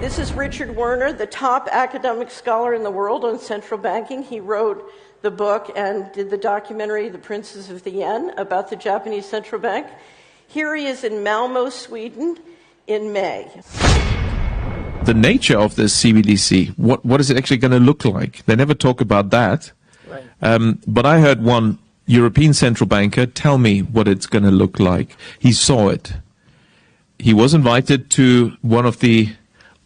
This is Richard Werner, the top academic scholar in the world on central banking. He wrote the book and did the documentary, The Princes of the Yen, about the Japanese central bank. Here he is in Malmo, Sweden, in May. The nature of this CBDC, what is it actually going to look like? They never talk about that. Right. But I heard one European central banker tell me what it's going to look like. He saw it. He was invited to one of the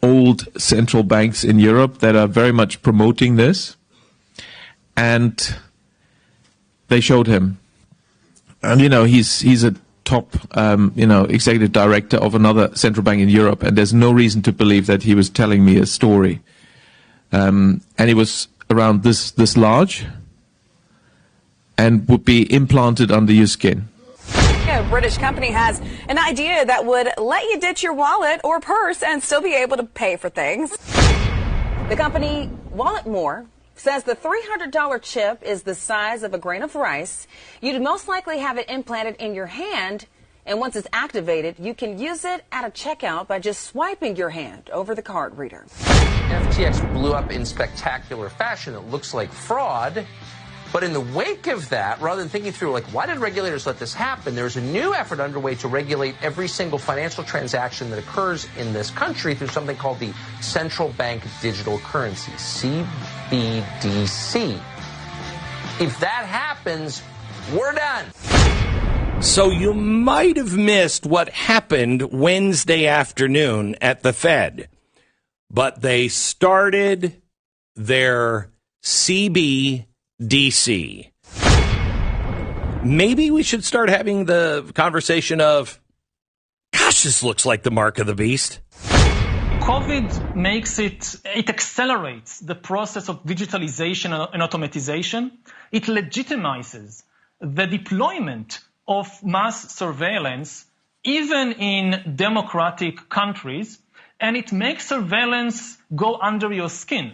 old central banks in Europe that are very much promoting this. And they showed him. And, he's a top, executive director of another central bank in Europe. And there's no reason to believe that he was telling me a story. And it was around this large and would be implanted under your skin. A British company has an idea that would let you ditch your wallet or purse and still be able to pay for things. The company Walletmore says the $300 chip is the size of a grain of rice. You'd most likely have it implanted in your hand, and once it's activated, you can use it at a checkout by just swiping your hand over the card reader. FTX blew up in spectacular fashion. It looks like fraud. But in the wake of that, rather than thinking through, why did regulators let this happen, there's a new effort underway to regulate every single financial transaction that occurs in this country through something called the Central Bank Digital Currency, CBDC. If that happens, we're done. So you might have missed what happened Wednesday afternoon at the Fed, but they started their CBDC. Maybe we should start having the conversation of, gosh, this looks like the mark of the beast. COVID makes it accelerates the process of digitalization and automatization. It legitimizes the deployment of mass surveillance, even in democratic countries, and it makes surveillance go under your skin.